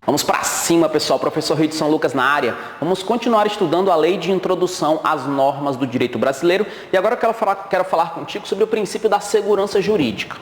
Vamos para cima, pessoal. Professor Rio de São Lucas na área. Vamos continuar estudando a Lei de Introdução às Normas do Direito Brasileiro. E agora eu quero falar contigo sobre o princípio da segurança jurídica.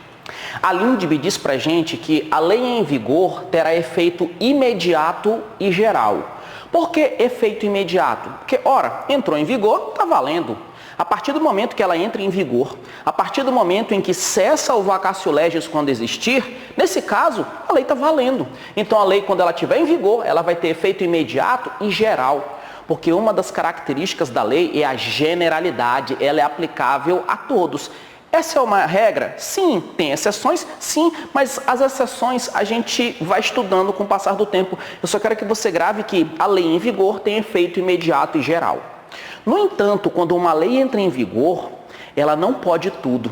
A LINDB diz pra gente que a lei em vigor terá efeito imediato e geral. Por que efeito imediato? Porque, ora, entrou em vigor, está valendo. A partir do momento que ela entra em vigor, a partir do momento em que cessa o vacatio legis quando existir, nesse caso, a lei está valendo. Então, a lei, quando ela estiver em vigor, ela vai ter efeito imediato e geral. Porque uma das características da lei é a generalidade, ela é aplicável a todos. Essa é uma regra? Sim. Tem exceções? Sim. Mas as exceções a gente vai estudando com o passar do tempo. Eu só quero que você grave que a lei em vigor tem efeito imediato e geral. No entanto, quando uma lei entra em vigor, ela não pode tudo.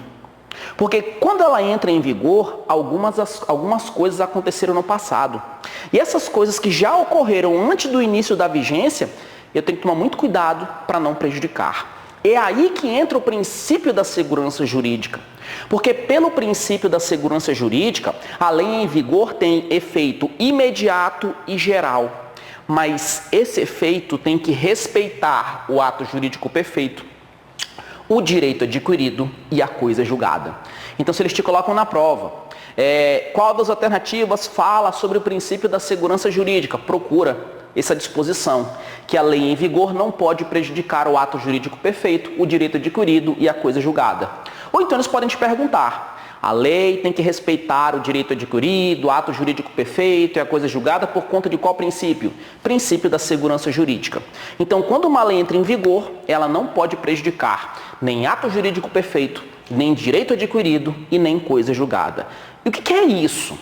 Porque quando ela entra em vigor, algumas coisas aconteceram no passado. E essas coisas que já ocorreram antes do início da vigência, eu tenho que tomar muito cuidado para não prejudicar. É aí que entra o princípio da segurança jurídica. Porque pelo princípio da segurança jurídica, a lei em vigor tem efeito imediato e geral. Mas esse efeito tem que respeitar o ato jurídico perfeito, o direito adquirido e a coisa julgada. Então, se eles te colocam na prova, qual das alternativas fala sobre o princípio da segurança jurídica? Procura essa disposição, que a lei em vigor não pode prejudicar o ato jurídico perfeito, o direito adquirido e a coisa julgada. Ou então eles podem te perguntar, a lei tem que respeitar o direito adquirido, o ato jurídico perfeito e a coisa julgada por conta de qual princípio? Princípio da segurança jurídica. Então, quando uma lei entra em vigor, ela não pode prejudicar nem ato jurídico perfeito, nem direito adquirido e nem coisa julgada. E o que é isso?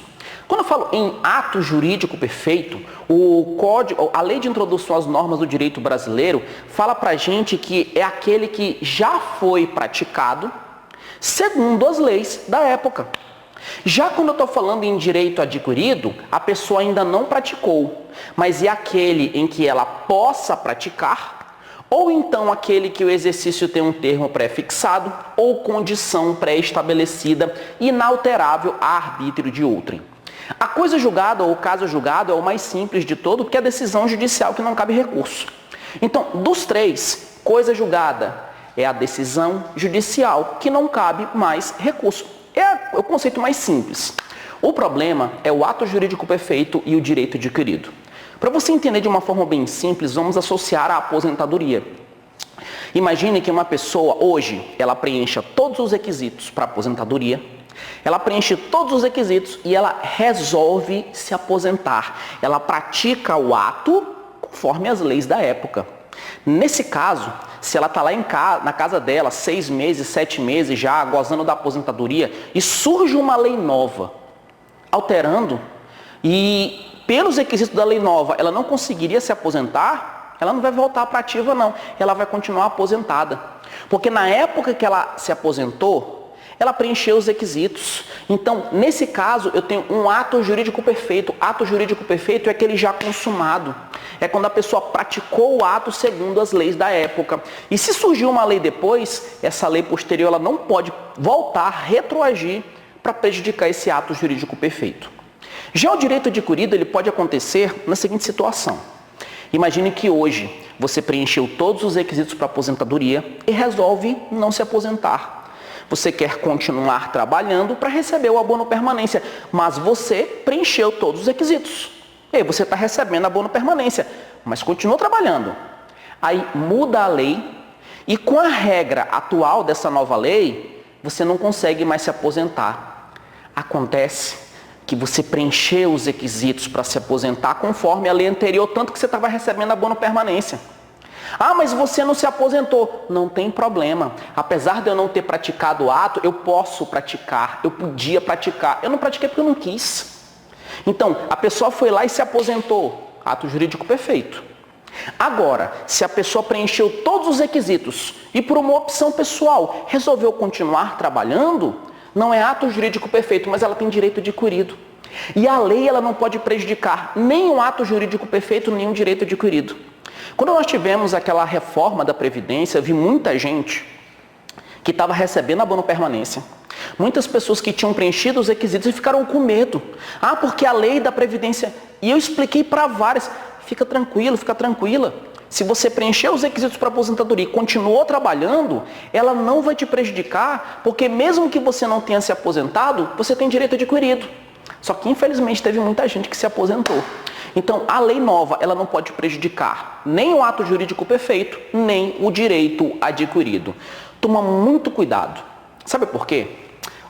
Quando eu falo em ato jurídico perfeito, a Lei de Introdução às Normas do Direito Brasileiro fala pra gente que é aquele que já foi praticado segundo as leis da época. Já quando eu estou falando em direito adquirido, a pessoa ainda não praticou, mas é aquele em que ela possa praticar, ou então aquele que o exercício tem um termo pré-fixado ou condição pré-estabelecida, inalterável a arbítrio de outrem. A coisa julgada ou o caso julgado é o mais simples de todo, porque é a decisão judicial que não cabe recurso. Então, dos três, coisa julgada é a decisão judicial que não cabe mais recurso. É o conceito mais simples. O problema é o ato jurídico perfeito e o direito adquirido. Para você entender de uma forma bem simples, vamos associar a aposentadoria. Imagine que uma pessoa hoje, ela preencha todos os requisitos para aposentadoria, ela preenche todos os requisitos e ela resolve se aposentar. Ela pratica o ato conforme as leis da época. Nesse caso, se ela está lá na casa dela, 6 meses, 7 meses já, gozando da aposentadoria, e surge uma lei nova, alterando, e pelos requisitos da lei nova, ela não conseguiria se aposentar, ela não vai voltar para a ativa não, ela vai continuar aposentada. Porque na época que ela se aposentou, ela preencheu os requisitos. Então, nesse caso, eu tenho um ato jurídico perfeito. Ato jurídico perfeito é aquele já consumado. É quando a pessoa praticou o ato segundo as leis da época. E se surgiu uma lei depois, essa lei posterior ela não pode voltar, retroagir para prejudicar esse ato jurídico perfeito. Já o direito adquirido, ele pode acontecer na seguinte situação. Imagine que hoje você preencheu todos os requisitos para aposentadoria e resolve não se aposentar. Você quer continuar trabalhando para receber o abono permanência, mas você preencheu todos os requisitos. E aí você está recebendo abono permanência, mas continua trabalhando. Aí muda a lei e com a regra atual dessa nova lei, você não consegue mais se aposentar. Acontece que você preencheu os requisitos para se aposentar conforme a lei anterior, tanto que você estava recebendo abono permanência. Ah, mas você não se aposentou. Não tem problema. Apesar de eu não ter praticado o ato, eu posso praticar. Eu podia praticar. Eu não pratiquei porque eu não quis. Então, a pessoa foi lá e se aposentou. Ato jurídico perfeito. Agora, se a pessoa preencheu todos os requisitos e por uma opção pessoal resolveu continuar trabalhando, não é ato jurídico perfeito, mas ela tem direito adquirido. E a lei ela não pode prejudicar nem o ato jurídico perfeito, nem o direito adquirido. Quando nós tivemos aquela reforma da Previdência, eu vi muita gente que estava recebendo abono permanência, Muitas pessoas que tinham preenchido os requisitos e ficaram com medo. Ah, porque a lei da Previdência... E eu expliquei para várias. Fica tranquilo, fica tranquila. Se você preencher os requisitos para aposentadoria e continuou trabalhando, ela não vai te prejudicar, porque mesmo que você não tenha se aposentado, você tem direito adquirido. Só que infelizmente teve muita gente que se aposentou. Então a lei nova, ela não pode prejudicar nem o ato jurídico perfeito, nem o direito adquirido. Toma muito cuidado. Sabe por quê?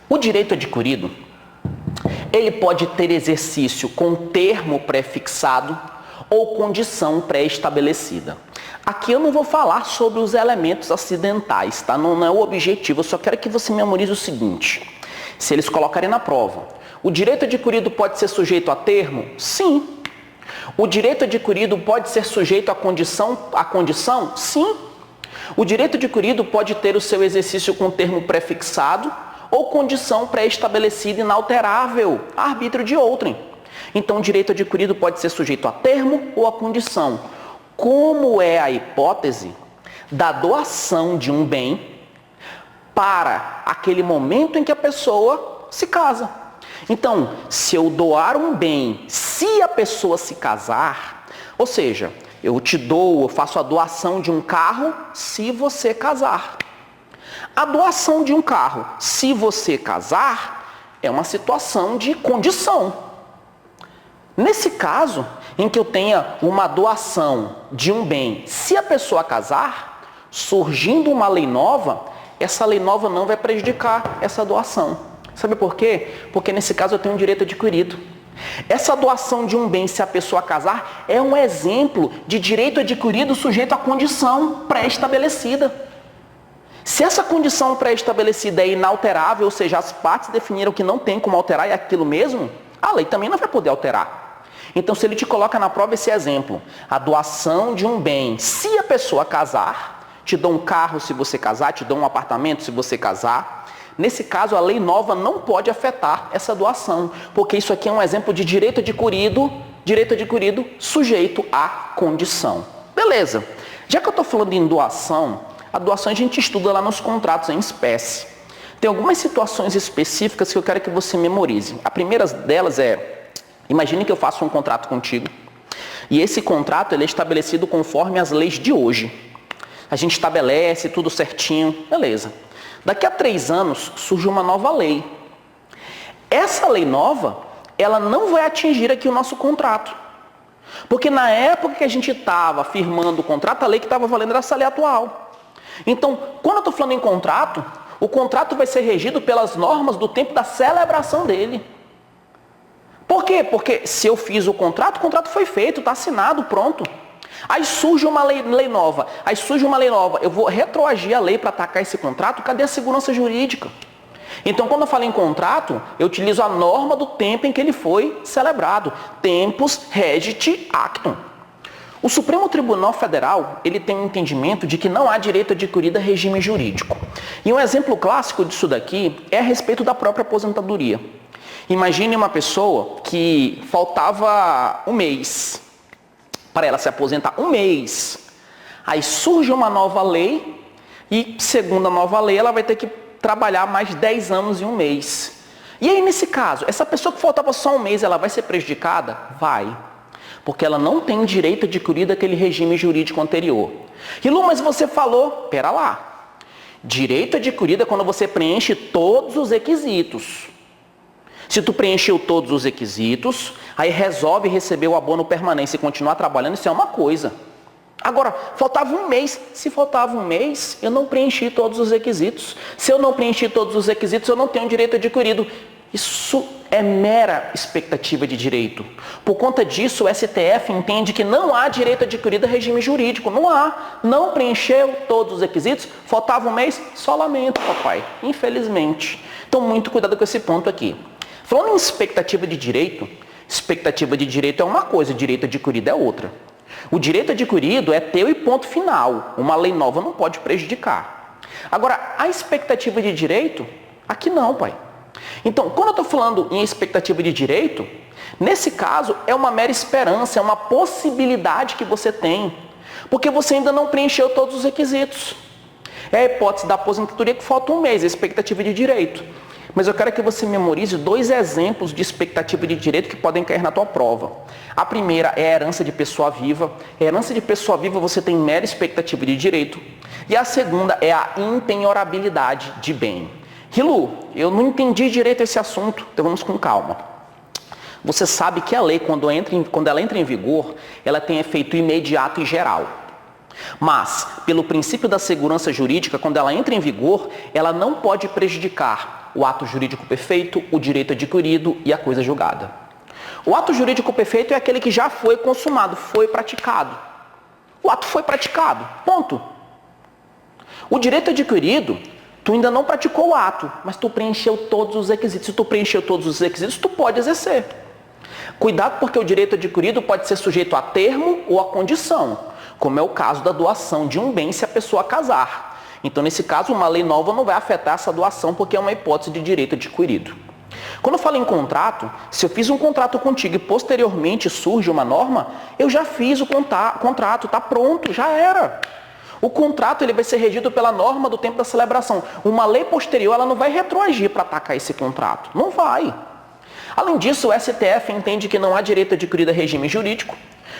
O direito adquirido, ele pode ter exercício com termo pré-fixado ou condição pré-estabelecida. Aqui eu não vou falar sobre os elementos acidentais, tá? Não é o objetivo, eu só quero que você memorize o seguinte. Se eles colocarem na prova, o direito adquirido pode ser sujeito a termo? Sim. O direito adquirido pode ser sujeito à condição? Sim. O direito adquirido pode ter o seu exercício com termo pré-fixado ou condição pré-estabelecida inalterável, a arbítrio de outrem. Então, o direito adquirido pode ser sujeito a termo ou a condição. Como é a hipótese da doação de um bem para aquele momento em que a pessoa se casa. Então, se eu doar um bem, se a pessoa se casar, ou seja, eu faço a doação de um carro se você casar. A doação de um carro, se você casar, é uma situação de condição. Nesse caso, em que eu tenha uma doação de um bem, se a pessoa casar, surgindo uma lei nova, essa lei nova não vai prejudicar essa doação. Sabe por quê? Porque nesse caso eu tenho um direito adquirido. Essa doação de um bem, se a pessoa casar, é um exemplo de direito adquirido sujeito à condição pré-estabelecida. Se essa condição pré-estabelecida é inalterável, ou seja, as partes definiram que não tem como alterar e é aquilo mesmo, a lei também não vai poder alterar. Então, se ele te coloca na prova esse exemplo, a doação de um bem, se a pessoa casar, te dou um carro se você casar, te dou um apartamento se você casar, nesse caso a lei nova não pode afetar essa doação, porque isso aqui é um exemplo de direito adquirido sujeito à condição. Beleza. Já que eu estou falando em doação, a doação a gente estuda lá nos contratos em espécie. Tem algumas situações específicas que eu quero que você memorize. A primeira delas é, imagine que eu faço um contrato contigo e esse contrato ele é estabelecido conforme as leis de hoje. A gente estabelece tudo certinho, beleza. Daqui a 3 anos surge uma nova lei. Essa lei nova, ela não vai atingir aqui o nosso contrato. Porque na época que a gente estava firmando o contrato, a lei que estava valendo era essa lei atual. Então, quando eu estou falando em contrato, o contrato vai ser regido pelas normas do tempo da celebração dele. Por quê? Porque se eu fiz o contrato foi feito, está assinado, pronto. Aí surge uma lei nova. Eu vou retroagir a lei para atacar esse contrato, cadê a segurança jurídica? Então, quando eu falo em contrato, eu utilizo a norma do tempo em que ele foi celebrado. Tempus regit actum. O Supremo Tribunal Federal, ele tem um entendimento de que não há direito adquirido a regime jurídico. E um exemplo clássico disso daqui é a respeito da própria aposentadoria. Imagine uma pessoa que faltava um mês para ela se aposentar, um mês. Aí surge uma nova lei e, segundo a nova lei, ela vai ter que trabalhar mais 10 anos e um mês. E aí, nesse caso, essa pessoa que faltava só um mês, ela vai ser prejudicada? Vai. Porque ela não tem direito adquirido àquele regime jurídico anterior. E Lu, mas você falou, pera lá. Direito adquirido é quando você preenche todos os requisitos. Se tu preencheu todos os requisitos, aí resolve receber o abono permanente e continuar trabalhando, isso é uma coisa. Agora, faltava um mês. Se faltava um mês, eu não preenchi todos os requisitos. Se eu não preenchi todos os requisitos, eu não tenho direito adquirido. Isso é mera expectativa de direito. Por conta disso, o STF entende que não há direito adquirido a regime jurídico. Não há. Não preencheu todos os requisitos, faltava um mês, só lamento, papai. Infelizmente. Então, muito cuidado com esse ponto aqui. Falando em expectativa de direito é uma coisa, direito adquirido é outra. O direito adquirido é teu e ponto final. Uma lei nova não pode prejudicar. Agora, a expectativa de direito, aqui não, pai. Então, quando eu estou falando em expectativa de direito, nesse caso é uma mera esperança, é uma possibilidade que você tem. Porque você ainda não preencheu todos os requisitos. É a hipótese da aposentadoria que falta um mês, a expectativa de direito. Mas eu quero que você memorize 2 exemplos de expectativa de direito que podem cair na tua prova. A primeira é a herança de pessoa viva. A herança de pessoa viva você tem mera expectativa de direito. E a segunda é a impenhorabilidade de bem. Rilu, eu não entendi direito esse assunto, então vamos com calma. Você sabe que a lei, quando ela entra em vigor, ela tem efeito imediato e geral. Mas, pelo princípio da segurança jurídica, quando ela entra em vigor, ela não pode prejudicar o ato jurídico perfeito, o direito adquirido e a coisa julgada. O ato jurídico perfeito é aquele que já foi consumado, foi praticado. O ato foi praticado, ponto. O direito adquirido, tu ainda não praticou o ato, mas tu preencheu todos os requisitos. Se tu preencheu todos os requisitos, tu pode exercer. Cuidado, porque o direito adquirido pode ser sujeito a termo ou a condição, como é o caso da doação de um bem se a pessoa casar. Então, nesse caso, uma lei nova não vai afetar essa doação porque é uma hipótese de direito adquirido. Quando eu falo em contrato, se eu fiz um contrato contigo e posteriormente surge uma norma, eu já fiz o contrato, está pronto, já era. O contrato ele vai ser regido pela norma do tempo da celebração. Uma lei posterior ela não vai retroagir para atacar esse contrato. Não vai. Além disso, o STF entende que não há direito adquirido a regime jurídico.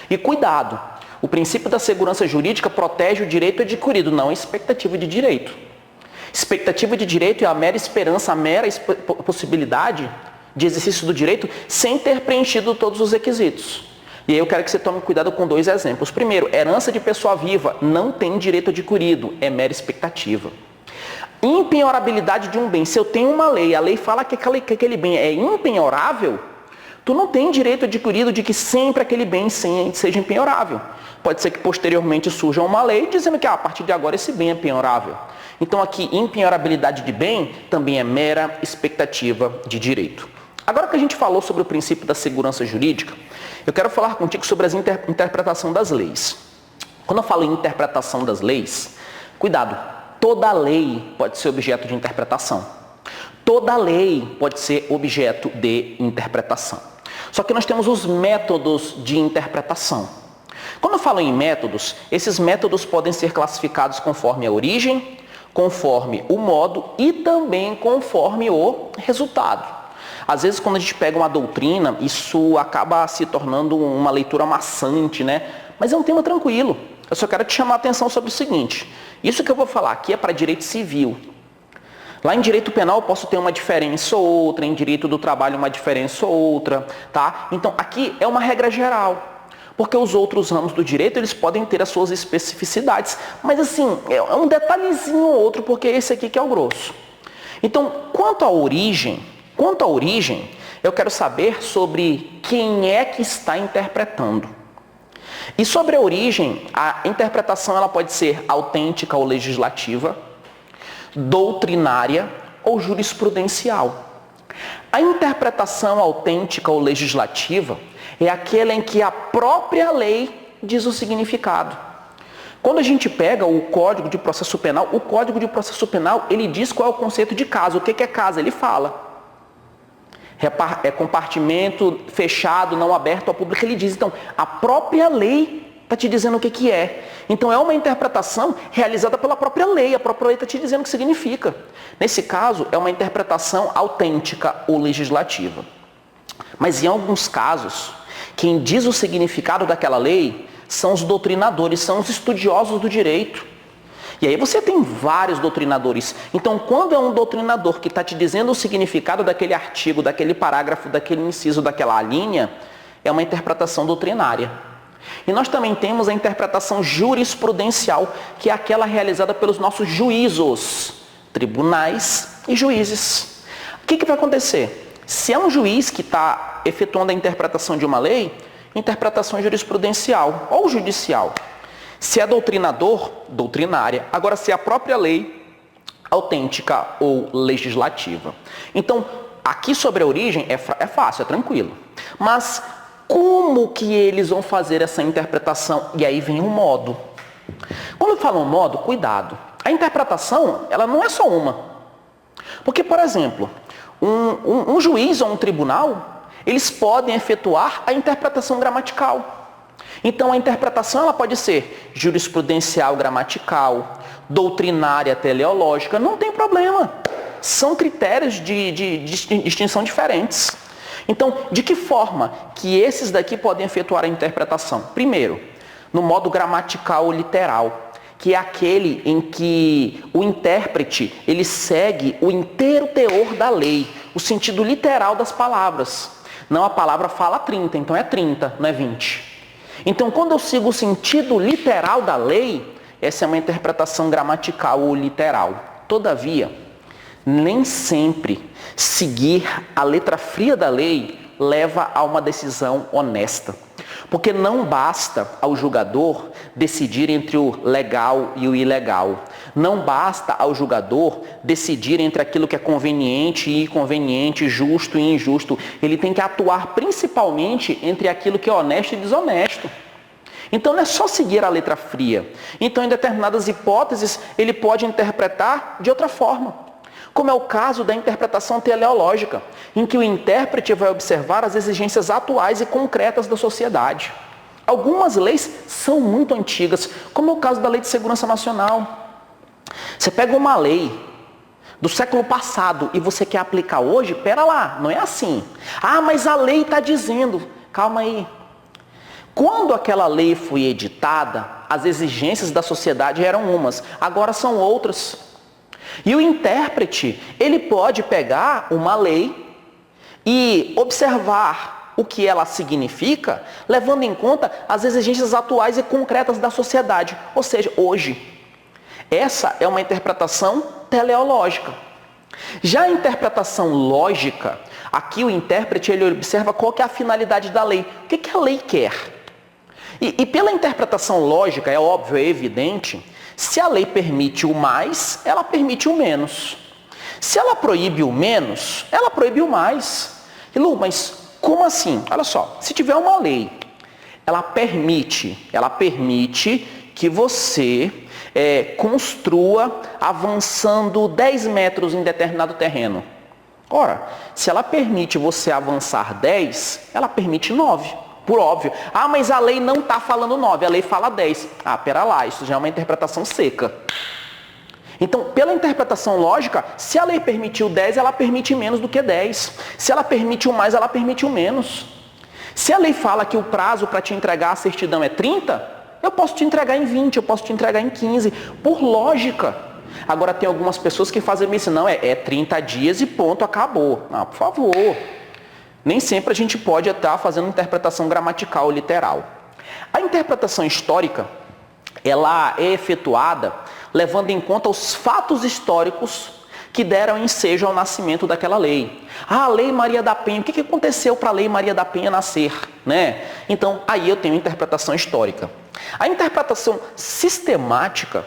E cuidado, o princípio da segurança jurídica protege o direito adquirido, não a expectativa de direito. Expectativa de direito é a mera esperança, a mera possibilidade de exercício do direito sem ter preenchido todos os requisitos. E aí eu quero que você tome cuidado com 2 exemplos. Primeiro, herança de pessoa viva não tem direito adquirido, é mera expectativa. Impenhorabilidade de um bem. Se eu tenho uma lei, a lei fala que aquele bem é impenhorável, tu não tem direito adquirido de que sempre aquele bem seja impenhorável. Pode ser que posteriormente surja uma lei dizendo que a partir de agora esse bem é penhorável. Então aqui, impenhorabilidade de bem também é mera expectativa de direito. Agora que a gente falou sobre o princípio da segurança jurídica, eu quero falar contigo sobre a interpretação das leis. Quando eu falo em interpretação das leis, cuidado, toda lei pode ser objeto de interpretação. Toda lei pode ser objeto de interpretação. Só que nós temos os métodos de interpretação. Quando eu falo em métodos, esses métodos podem ser classificados conforme a origem, conforme o modo e também conforme o resultado. Às vezes, quando a gente pega uma doutrina, isso acaba se tornando uma leitura maçante, né? Mas é um tema tranquilo. Eu só quero te chamar a atenção sobre o seguinte. Isso que eu vou falar aqui é para direito civil. Lá em direito penal eu posso ter uma diferença ou outra, em direito do trabalho uma diferença ou outra, tá? Então, aqui é uma regra geral. Porque os outros ramos do direito, eles podem ter as suas especificidades. Mas assim, é um detalhezinho ou outro, porque esse aqui que é o grosso. Então, quanto à origem, eu quero saber sobre quem é que está interpretando. E sobre a origem, a interpretação ela pode ser autêntica ou legislativa, doutrinária ou jurisprudencial. A interpretação autêntica ou legislativa é aquela em que a própria lei diz o significado. Quando a gente pega o Código de Processo Penal, o Código de Processo Penal, ele diz qual é o conceito de caso. O que é caso? Ele fala. É compartimento fechado, não aberto ao público, ele diz. Então, a própria lei está te dizendo o que é. Então, é uma interpretação realizada pela própria lei. A própria lei está te dizendo o que significa. Nesse caso, é uma interpretação autêntica ou legislativa. Mas, em alguns casos, quem diz o significado daquela lei são os doutrinadores, são os estudiosos do direito. E aí você tem vários doutrinadores. Então, quando é um doutrinador que está te dizendo o significado daquele artigo, daquele parágrafo, daquele inciso, daquela linha, é uma interpretação doutrinária. E nós também temos a interpretação jurisprudencial, que é aquela realizada pelos nossos juízos, tribunais e juízes. O que vai acontecer? Se é um juiz que está efetuando a interpretação de uma lei, interpretação jurisprudencial ou judicial. Se é doutrinador, doutrinária. Agora, se é a própria lei, autêntica ou legislativa. Então, aqui sobre a origem é fácil, é tranquilo. Mas como que eles vão fazer essa interpretação? E aí vem o modo. Quando eu falo modo, cuidado. A interpretação, ela não é só uma. Porque, por exemplo, um juiz ou um tribunal, eles podem efetuar a interpretação gramatical. Então, a interpretação ela pode ser jurisprudencial gramatical, doutrinária teleológica, não tem problema. são critérios de distinção diferentes. Então, de que forma que esses daqui podem efetuar a interpretação? Primeiro, no modo gramatical ou literal, que é aquele em que o intérprete ele segue o inteiro teor da lei, o sentido literal das palavras. Não, a palavra fala 30, então é 30, não é 20. Então, quando eu sigo o sentido literal da lei, essa é uma interpretação gramatical ou literal. Todavia, nem sempre seguir a letra fria da lei leva a uma decisão honesta. Porque não basta ao julgador decidir entre o legal e o ilegal. Não basta ao julgador decidir entre aquilo que é conveniente e inconveniente, justo e injusto. Ele tem que atuar principalmente entre aquilo que é honesto e desonesto. Então não é só seguir a letra fria. Então, em determinadas hipóteses, ele pode interpretar de outra forma. Como é o caso da interpretação teleológica, em que o intérprete vai observar as exigências atuais e concretas da sociedade. Algumas leis são muito antigas, como é o caso da Lei de Segurança Nacional. Você pega uma lei do século passado e você quer aplicar hoje, pera lá, não é assim. Ah, mas a lei está dizendo. Calma aí. Quando aquela lei foi editada, as exigências da sociedade eram umas, agora são outras. E o intérprete, ele pode pegar uma lei e observar o que ela significa, levando em conta as exigências atuais e concretas da sociedade, ou seja, hoje. Essa é uma interpretação teleológica. Já a interpretação lógica, aqui o intérprete ele observa qual que é a finalidade da lei, o que a lei quer. E pela interpretação lógica, é óbvio, é evidente, se a lei permite o mais, ela permite o menos. Se ela proíbe o menos, ela proíbe o mais. E Lu, mas como assim? Olha só, se tiver uma lei, ela permite que você construa avançando 10 metros em determinado terreno. Ora, se ela permite você avançar 10, ela permite 9. Por óbvio. Ah, mas a lei não está falando 9, a lei fala 10. Ah, pera lá, isso já é uma interpretação seca. Então, pela interpretação lógica, se a lei permitiu 10, ela permite menos do que 10. Se ela permite o mais, ela permite o menos. Se a lei fala que o prazo para te entregar a certidão é 30, eu posso te entregar em 20, eu posso te entregar em 15, por lógica. Agora, tem algumas pessoas que fazem isso, não, é 30 dias e ponto, acabou. Ah, por favor. Nem sempre a gente pode estar fazendo interpretação gramatical ou literal. A interpretação histórica, ela é efetuada levando em conta os fatos históricos que deram ensejo ao nascimento daquela lei. Ah, a Lei Maria da Penha, o que aconteceu para a Lei Maria da Penha nascer? Né? Então, aí eu tenho a interpretação histórica. A interpretação sistemática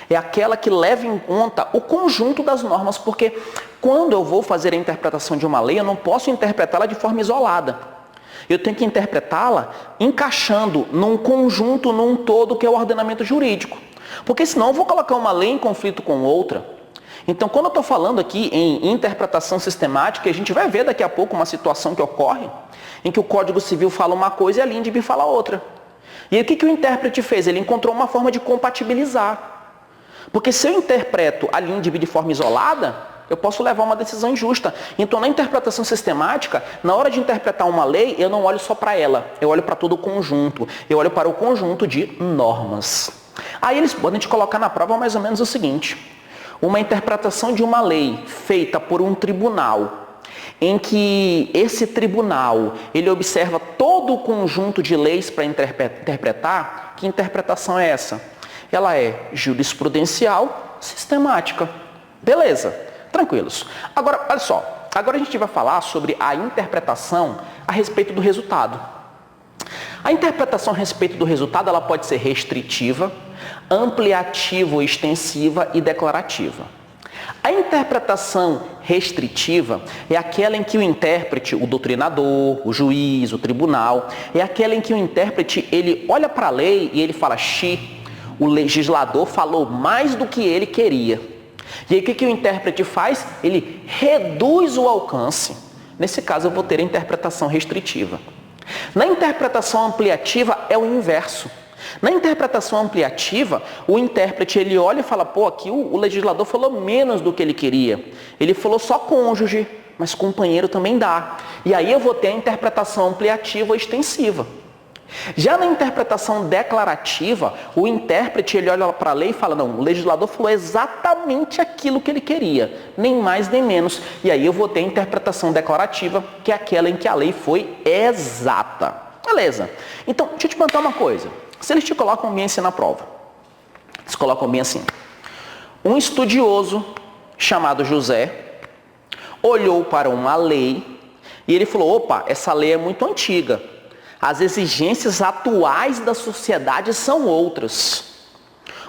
é aquela que leva em conta o conjunto das normas, porque quando eu vou fazer a interpretação de uma lei, eu não posso interpretá-la de forma isolada. Eu tenho que interpretá-la encaixando num conjunto, num todo, que é o ordenamento jurídico. Porque senão eu vou colocar uma lei em conflito com outra. Então, quando eu estou falando aqui em interpretação sistemática, a gente vai ver daqui a pouco uma situação que ocorre, em que o Código Civil fala uma coisa e a LINDB fala outra. E aí o que o intérprete fez? Ele encontrou uma forma de compatibilizar. Porque se eu interpreto a LINDB de forma isolada, eu posso levar uma decisão injusta. Então, na interpretação sistemática, na hora de interpretar uma lei, eu não olho só para ela, eu olho para todo o conjunto, eu olho para o conjunto de normas. Aí eles podem te colocar na prova mais ou menos o seguinte: uma interpretação de uma lei feita por um tribunal, em que esse tribunal ele observa todo o conjunto de leis para interpretar, que interpretação é essa? Ela é jurisprudencial, sistemática. Beleza, tranquilos. Agora, olha só, agora a gente vai falar sobre a interpretação a respeito do resultado. A interpretação a respeito do resultado, ela pode ser restritiva, ampliativa ou extensiva e declarativa. A interpretação restritiva é aquela em que o intérprete, o doutrinador, o juiz, o tribunal, é aquela em que o intérprete ele olha para a lei e ele fala: o legislador falou mais do que ele queria. E aí o que o intérprete faz? Ele reduz o alcance. Nesse caso eu vou ter a interpretação restritiva. Na interpretação ampliativa é o inverso. Na interpretação ampliativa, o intérprete ele olha e fala, pô, aqui o legislador falou menos do que ele queria. Ele falou só cônjuge, mas companheiro também dá. E aí eu vou ter a interpretação ampliativa ou extensiva. Já na interpretação declarativa, o intérprete ele olha para a lei e fala, não, o legislador falou exatamente aquilo que ele queria, nem mais nem menos. E aí eu vou ter a interpretação declarativa, que é aquela em que a lei foi exata. Beleza. Então, deixa eu te perguntar uma coisa. Se eles te colocam bem assim na prova, eles colocam bem assim. Um estudioso chamado José olhou para uma lei e ele falou, opa, essa lei é muito antiga. As exigências atuais da sociedade são outras.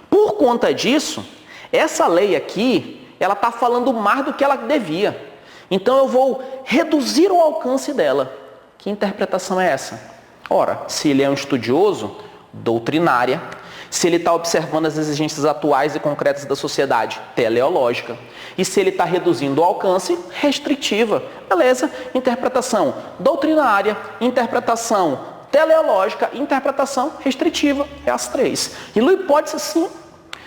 Por conta disso, essa lei aqui, ela está falando mais do que ela devia. Então eu vou reduzir o alcance dela. Que interpretação é essa? Ora, se ele é um estudioso, doutrinária. Se ele está observando as exigências atuais e concretas da sociedade, teleológica. E se ele está reduzindo o alcance, restritiva. Beleza? Interpretação doutrinária, interpretação teleológica, interpretação restritiva. É as três. E no hipótese sim,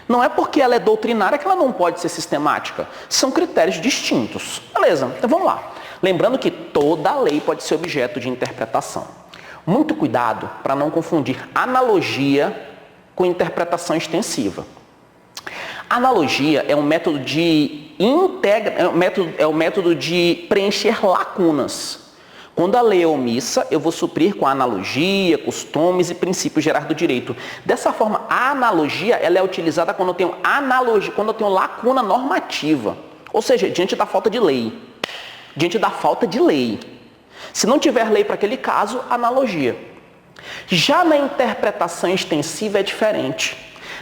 não é porque ela é doutrinária que ela não pode ser sistemática. São critérios distintos. Beleza? Então vamos lá. Lembrando que toda lei pode ser objeto de interpretação. Muito cuidado para não confundir analogia com interpretação extensiva. Analogia é um método de método de preencher lacunas. Quando a lei é omissa, eu vou suprir com analogia, costumes e princípios gerais do direito. Dessa forma, a analogia ela é utilizada quando eu tenho analogia, quando eu tenho lacuna normativa, ou seja, diante da falta de lei. Diante da falta de lei. Se não tiver lei para aquele caso, analogia. Já na interpretação extensiva é diferente.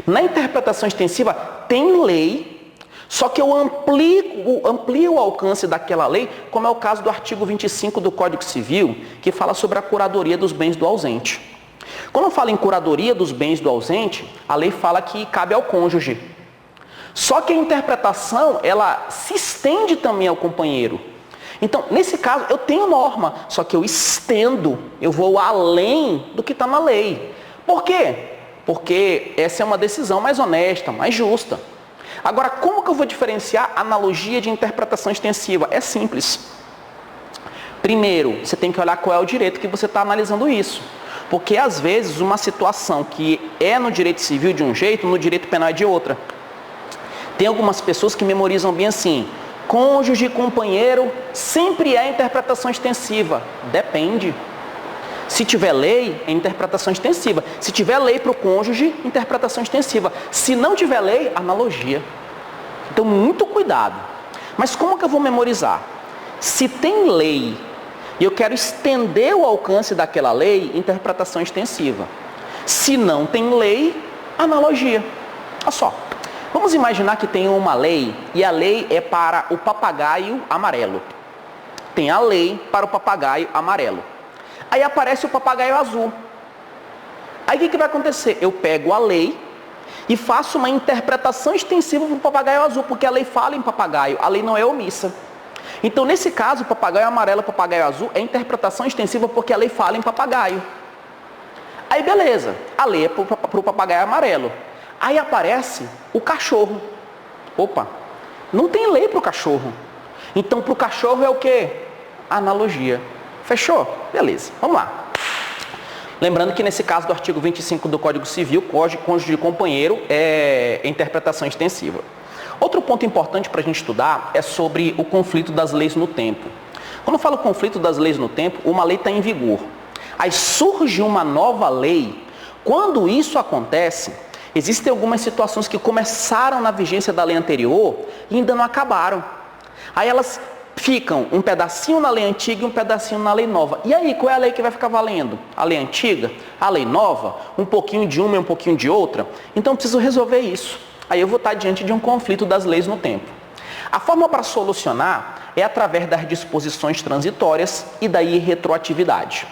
Na interpretação extensiva tem lei, só que eu amplio o alcance daquela lei, como é o caso do artigo 25 do Código Civil, que fala sobre a curadoria dos bens do ausente. Quando eu falo em curadoria dos bens do ausente, a lei fala que cabe ao cônjuge. Só que a interpretação, ela se estende também ao companheiro. Então, nesse caso, eu tenho norma, só que eu estendo, eu vou além do que está na lei. Por quê? Porque essa é uma decisão mais honesta, mais justa. Agora, como que eu vou diferenciar analogia de interpretação extensiva? É simples. Primeiro, você tem que olhar qual é o direito que você está analisando isso. Porque, às vezes, uma situação que é no direito civil de um jeito, no direito penal é de outra. Tem algumas pessoas que memorizam bem assim, cônjuge e companheiro sempre é interpretação extensiva. Depende. Se tiver lei, é interpretação extensiva. Se tiver lei para o cônjuge, interpretação extensiva. Se não tiver lei, analogia. Então, muito cuidado. Mas como que eu vou memorizar? Se tem lei e eu quero estender o alcance daquela lei, interpretação extensiva. Se não tem lei, analogia. Olha só. Vamos imaginar que tem uma lei e a lei é para o papagaio amarelo. Tem a lei para o papagaio amarelo. Aí aparece o papagaio azul. Aí o que vai acontecer? Eu pego a lei e faço uma interpretação extensiva para o papagaio azul, porque a lei fala em papagaio, a lei não é omissa. Então, nesse caso, o papagaio amarelo e o papagaio azul é interpretação extensiva porque a lei fala em papagaio. Aí beleza, a lei é para o papagaio amarelo. Aí aparece o cachorro. Opa, não tem lei para o cachorro. Então, para o cachorro é o quê? Analogia. Fechou? Beleza, vamos lá. Lembrando que nesse caso do artigo 25 do Código Civil, cônjuge de companheiro é interpretação extensiva. Outro ponto importante para a gente estudar é sobre o conflito das leis no tempo. Quando eu falo conflito das leis no tempo, uma lei está em vigor. Aí surge uma nova lei. Quando isso acontece, existem algumas situações que começaram na vigência da lei anterior e ainda não acabaram. Aí elas ficam um pedacinho na lei antiga e um pedacinho na lei nova. E aí, qual é a lei que vai ficar valendo? A lei antiga? A lei nova? Um pouquinho de uma e um pouquinho de outra? Então, eu preciso resolver isso. Aí eu vou estar diante de um conflito das leis no tempo. A forma para solucionar é através das disposições transitórias e da irretroatividade.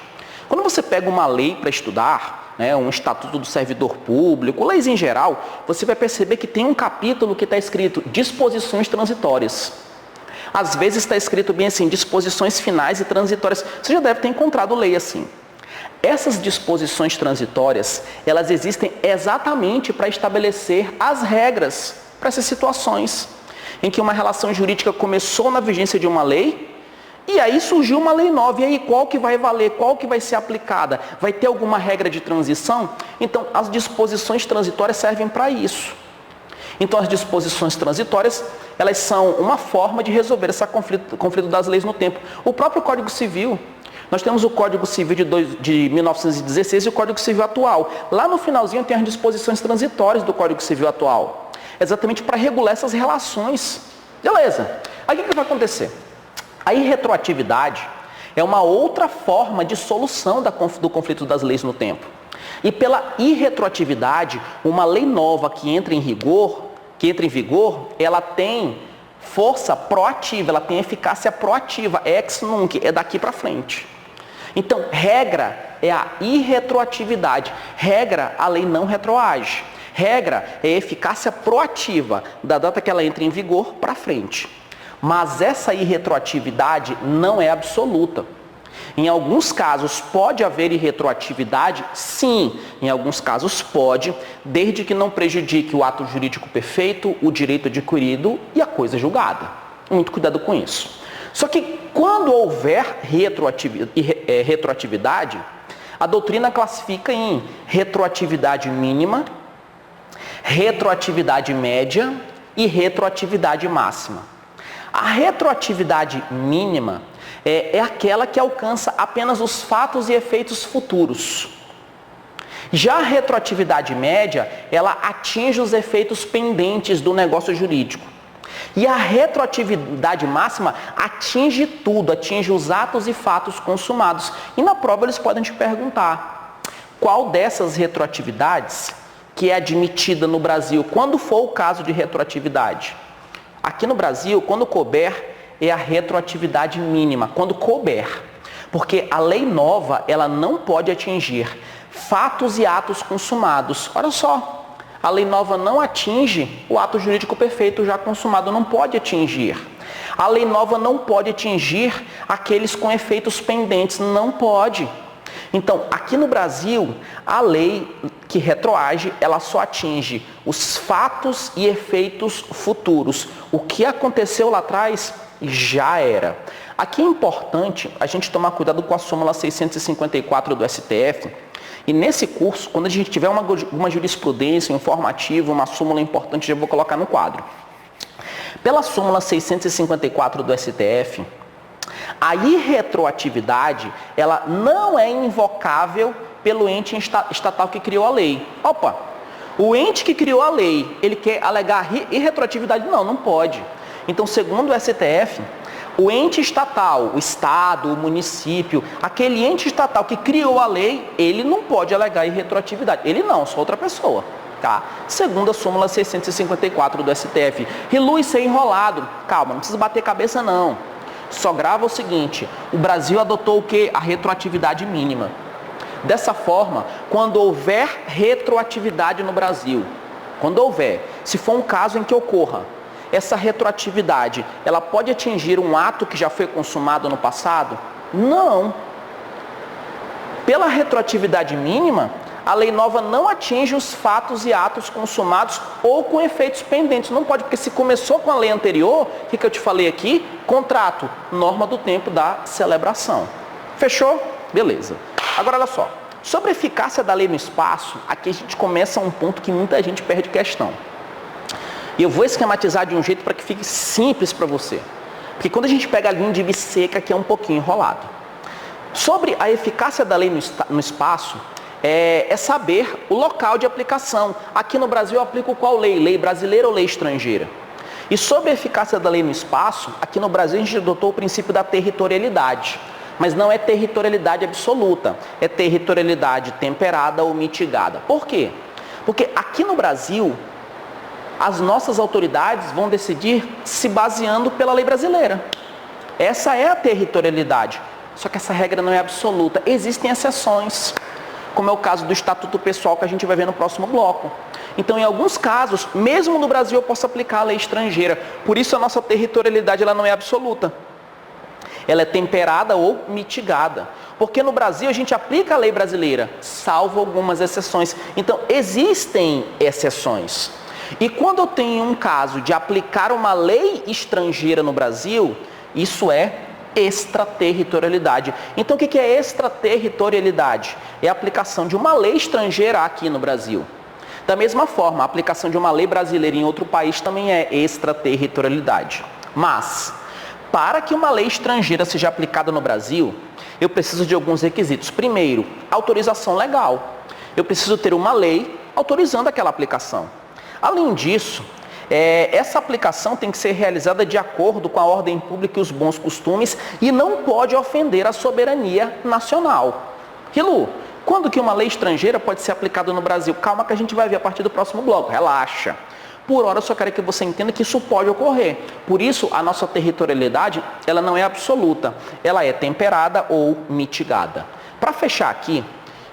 Quando você pega uma lei para estudar, um estatuto do servidor público, leis em geral, você vai perceber que tem um capítulo que está escrito disposições transitórias. Às vezes está escrito bem assim, disposições finais e transitórias. Você já deve ter encontrado lei assim. Essas disposições transitórias, elas existem exatamente para estabelecer as regras para essas situações em que uma relação jurídica começou na vigência de uma lei e aí surgiu uma lei nova. E aí qual que vai valer? Qual que vai ser aplicada? Vai ter alguma regra de transição? Então, as disposições transitórias servem para isso. Então, as disposições transitórias, elas são uma forma de resolver esse conflito das leis no tempo. O próprio Código Civil, nós temos o Código Civil de 1916 e o Código Civil atual. Lá no finalzinho tem as disposições transitórias do Código Civil atual, exatamente para regular essas relações. Beleza. Aí o que vai acontecer? A irretroatividade é uma outra forma de solução do conflito das leis no tempo. E pela irretroatividade, uma lei nova que entra em vigor, ela tem força proativa, ela tem eficácia proativa, ex nunc, é daqui para frente. Então, regra é a irretroatividade. Regra, a lei não retroage. Regra é a eficácia proativa, da data que ela entra em vigor para frente. Mas essa irretroatividade não é absoluta. Em alguns casos pode haver irretroatividade? Sim, em alguns casos pode, desde que não prejudique o ato jurídico perfeito, o direito adquirido e a coisa julgada. Muito cuidado com isso. Só que quando houver retroatividade, a doutrina classifica em retroatividade mínima, retroatividade média e retroatividade máxima. A retroatividade mínima é aquela que alcança apenas os fatos e efeitos futuros. Já a retroatividade média, ela atinge os efeitos pendentes do negócio jurídico. E a retroatividade máxima atinge tudo, atinge os atos e fatos consumados. E na prova eles podem te perguntar, qual dessas retroatividades que é admitida no Brasil, quando for o caso de retroatividade? Aqui no Brasil, quando couber, é a retroatividade mínima, quando couber. Porque a lei nova, ela não pode atingir fatos e atos consumados. Olha só. A lei nova não atinge o ato jurídico perfeito já consumado, não pode atingir. A lei nova não pode atingir aqueles com efeitos pendentes, não pode. Então, aqui no Brasil, a lei que retroage, ela só atinge os fatos e efeitos futuros. O que aconteceu lá atrás já era. Aqui é importante a gente tomar cuidado com a súmula 654 do STF. E nesse curso, quando a gente tiver uma jurisprudência, um informativo, uma súmula importante, já vou colocar no quadro. Pela súmula 654 do STF, a irretroatividade, ela não é invocável pelo ente estatal que criou a lei. Opa, o ente que criou a lei, ele quer alegar irretroatividade? Não, não pode. Então, segundo o STF, o ente estatal, o Estado, o município, aquele ente estatal que criou a lei, ele não pode alegar irretroatividade. Ele não, só outra pessoa. Tá? Segundo a súmula 654 do STF. Reluz ser enrolado. Calma, não precisa bater cabeça não. Só grava o seguinte, o Brasil adotou o quê? A retroatividade mínima. Dessa forma, quando houver retroatividade no Brasil, quando houver, se for um caso em que ocorra, essa retroatividade, ela pode atingir um ato que já foi consumado no passado? Não. Pela retroatividade mínima, a lei nova não atinge os fatos e atos consumados ou com efeitos pendentes. Não pode, porque se começou com a lei anterior, o que eu te falei aqui? Contrato, norma do tempo da celebração. Fechou? Beleza. Agora, olha só. Sobre a eficácia da lei no espaço, aqui a gente começa um ponto que muita gente perde questão. E eu vou esquematizar de um jeito para que fique simples para você. Porque quando a gente pega a linha de biseca, que é um pouquinho enrolado. Sobre a eficácia da lei no espaço, é saber o local de aplicação. Aqui no Brasil eu aplico qual lei? Lei brasileira ou lei estrangeira? E sobre a eficácia da lei no espaço, aqui no Brasil a gente adotou o princípio da territorialidade. Mas não é territorialidade absoluta, é territorialidade temperada ou mitigada. Por quê? Porque aqui no Brasil, as nossas autoridades vão decidir se baseando pela lei brasileira. Essa é a territorialidade. Só que essa regra não é absoluta. Existem exceções, como é o caso do Estatuto Pessoal que a gente vai ver no próximo bloco. Então, em alguns casos, mesmo no Brasil, eu posso aplicar a lei estrangeira. Por isso, a nossa territorialidade ela não é absoluta. ela é temperada ou mitigada. Porque no Brasil a gente aplica a lei brasileira, salvo algumas exceções. Então, existem exceções. E quando eu tenho um caso de aplicar uma lei estrangeira no Brasil, isso é extraterritorialidade. Então, o que é extraterritorialidade? É a aplicação de uma lei estrangeira aqui no Brasil. Da mesma forma, a aplicação de uma lei brasileira em outro país também é extraterritorialidade. Mas, para que uma lei estrangeira seja aplicada no Brasil, eu preciso de alguns requisitos. Primeiro, autorização legal. Eu preciso ter uma lei autorizando aquela aplicação. Além disso, essa aplicação tem que ser realizada de acordo com a ordem pública e os bons costumes e não pode ofender a soberania nacional. Rilu, quando que uma lei estrangeira pode ser aplicada no Brasil? Calma que a gente vai ver a partir do próximo bloco, relaxa. Por hora, eu só quero que você entenda que isso pode ocorrer. Por isso, a nossa territorialidade, ela não é absoluta, ela é temperada ou mitigada. Para fechar aqui,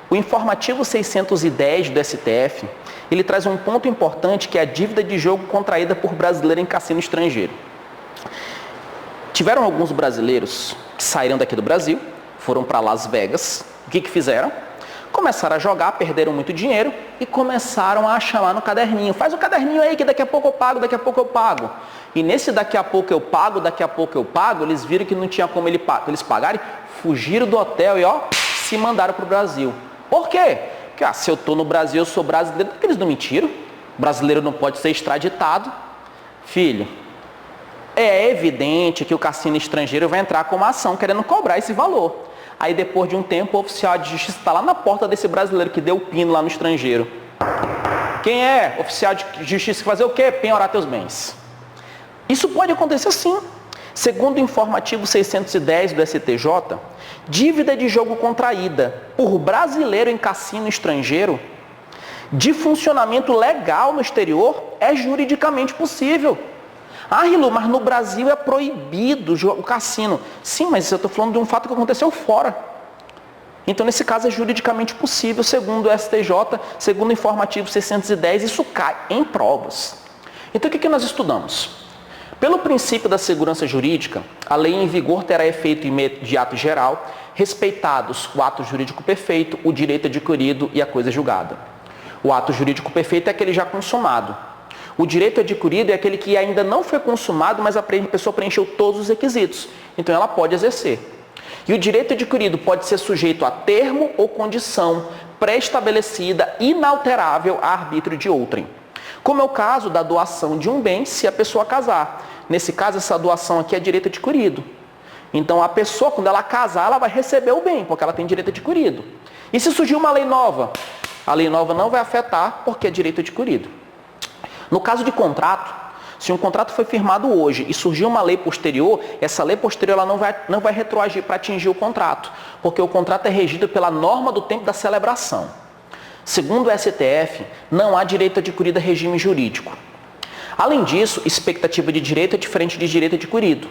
o informativo 610 do STF, ele traz um ponto importante que é a dívida de jogo contraída por brasileiro em cassino estrangeiro. Tiveram alguns brasileiros que saíram daqui do Brasil, foram para Las Vegas. O que fizeram? Começaram a jogar, perderam muito dinheiro e começaram a chamar no caderninho. Faz o caderninho aí que daqui a pouco eu pago, daqui a pouco eu pago. E nesse daqui a pouco eu pago, daqui a pouco eu pago, eles viram que não tinha como eles pagarem, fugiram do hotel e se mandaram para o Brasil. Por quê? Porque se eu estou no Brasil, eu sou brasileiro, porque eles não mentiram. O brasileiro não pode ser extraditado. Filho, é evidente que o cassino estrangeiro vai entrar com uma ação querendo cobrar esse valor. Aí depois de um tempo, o oficial de justiça está lá na porta desse brasileiro que deu o pino lá no estrangeiro. Quem é oficial de justiça que fazer o quê? Penhorar teus bens. Isso pode acontecer sim. Segundo o informativo 610 do STJ, dívida de jogo contraída por brasileiro em cassino estrangeiro, de funcionamento legal no exterior, é juridicamente possível. Rilu, mas no Brasil é proibido o cassino. Sim, mas eu estou falando de um fato que aconteceu fora. Então, nesse caso, é juridicamente possível, segundo o STJ, segundo o informativo 610, isso cai em provas. Então, o que nós estudamos? Pelo princípio da segurança jurídica, a lei em vigor terá efeito imediato e geral, respeitados o ato jurídico perfeito, o direito adquirido e a coisa julgada. O ato jurídico perfeito é aquele já consumado. O direito adquirido é aquele que ainda não foi consumado, mas a pessoa preencheu todos os requisitos. Então ela pode exercer. E o direito adquirido pode ser sujeito a termo ou condição pré-estabelecida, inalterável a arbítrio de outrem. Como é o caso da doação de um bem se a pessoa casar. Nesse caso, essa doação aqui é direito adquirido. Então a pessoa, quando ela casar, ela vai receber o bem, porque ela tem direito adquirido. E se surgir uma lei nova? A lei nova não vai afetar, porque é direito adquirido. No caso de contrato, se um contrato foi firmado hoje e surgiu uma lei posterior, essa lei posterior ela não vai retroagir para atingir o contrato, porque o contrato é regido pela norma do tempo da celebração. Segundo o STF, não há direito adquirido a regime jurídico. Além disso, expectativa de direito é diferente de direito adquirido.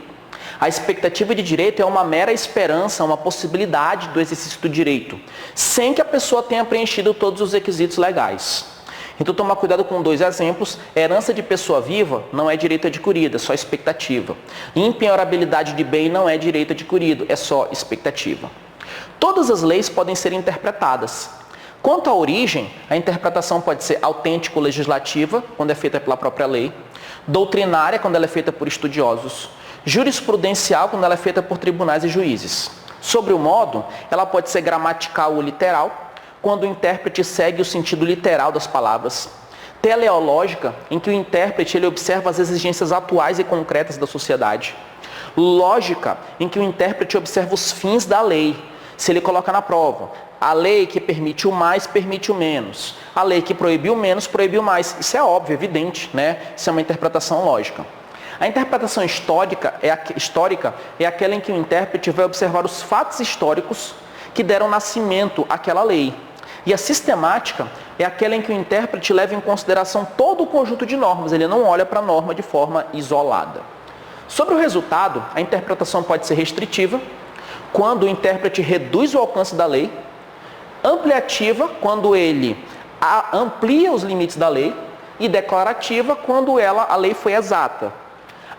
A expectativa de direito é uma mera esperança, uma possibilidade do exercício do direito, sem que a pessoa tenha preenchido todos os requisitos legais. Então, tomar cuidado com dois exemplos. Herança de pessoa viva não é direito adquirido, é só expectativa. Impenhorabilidade de bem não é direito adquirido, é só expectativa. Todas as leis podem ser interpretadas. Quanto à origem, a interpretação pode ser autêntico-legislativa, quando é feita pela própria lei, doutrinária, quando ela é feita por estudiosos, jurisprudencial, quando ela é feita por tribunais e juízes. Sobre o modo, ela pode ser gramatical ou literal, quando o intérprete segue o sentido literal das palavras. Teleológica, em que o intérprete ele observa as exigências atuais e concretas da sociedade. Lógica, em que o intérprete observa os fins da lei. Se ele coloca na prova, a lei que permite o mais, permite o menos. A lei que proibiu o menos, proibiu o mais. Isso é óbvio, evidente, né? Isso é uma interpretação lógica. A interpretação histórica é aquela em que o intérprete vai observar os fatos históricos que deram nascimento àquela lei. E a sistemática é aquela em que o intérprete leva em consideração todo o conjunto de normas, ele não olha para a norma de forma isolada. Sobre o resultado, a interpretação pode ser restritiva, quando o intérprete reduz o alcance da lei, ampliativa, quando ele amplia os limites da lei, e declarativa, quando a lei foi exata.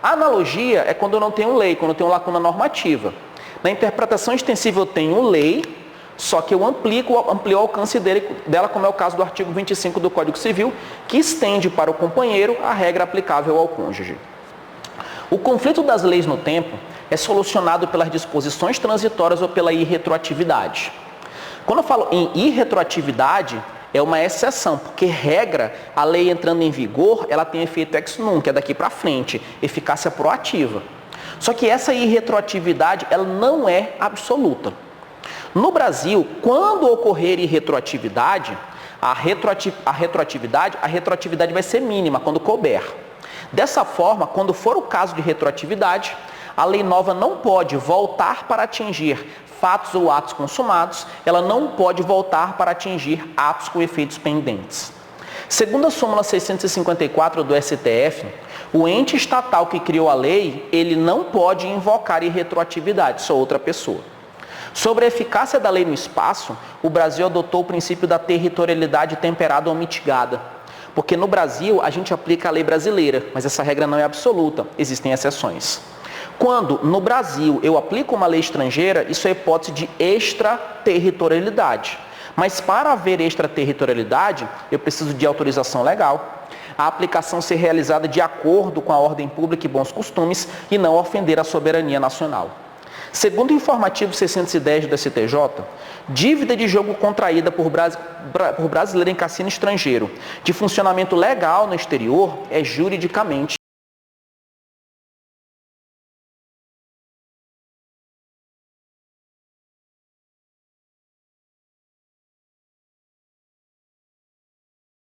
A analogia é quando não tem lei, quando tem uma lacuna normativa. Na interpretação extensiva eu tenho lei, só que eu amplio o alcance dela, como é o caso do artigo 25 do Código Civil, que estende para o companheiro a regra aplicável ao cônjuge. O conflito das leis no tempo é solucionado pelas disposições transitórias ou pela irretroatividade. Quando eu falo em irretroatividade, é uma exceção, porque regra, a lei entrando em vigor, ela tem efeito ex nunc, que é daqui para frente, eficácia proativa. Só que essa irretroatividade, ela não é absoluta. No Brasil, quando ocorrer irretroatividade, a retroatividade vai ser mínima, quando couber. Dessa forma, quando for o caso de retroatividade, a lei nova não pode voltar para atingir fatos ou atos consumados, ela não pode voltar para atingir atos com efeitos pendentes. Segundo a súmula 654 do STF, o ente estatal que criou a lei, ele não pode invocar irretroatividade, só outra pessoa. Sobre a eficácia da lei no espaço, o Brasil adotou o princípio da territorialidade temperada ou mitigada. Porque no Brasil, a gente aplica a lei brasileira, mas essa regra não é absoluta, existem exceções. Quando, no Brasil, eu aplico uma lei estrangeira, isso é hipótese de extraterritorialidade. Mas para haver extraterritorialidade, eu preciso de autorização legal. A aplicação ser realizada de acordo com a ordem pública e bons costumes e não ofender a soberania nacional. Segundo o informativo 610 do STJ, dívida de jogo contraída por brasileiro em cassino estrangeiro de funcionamento legal no exterior é juridicamente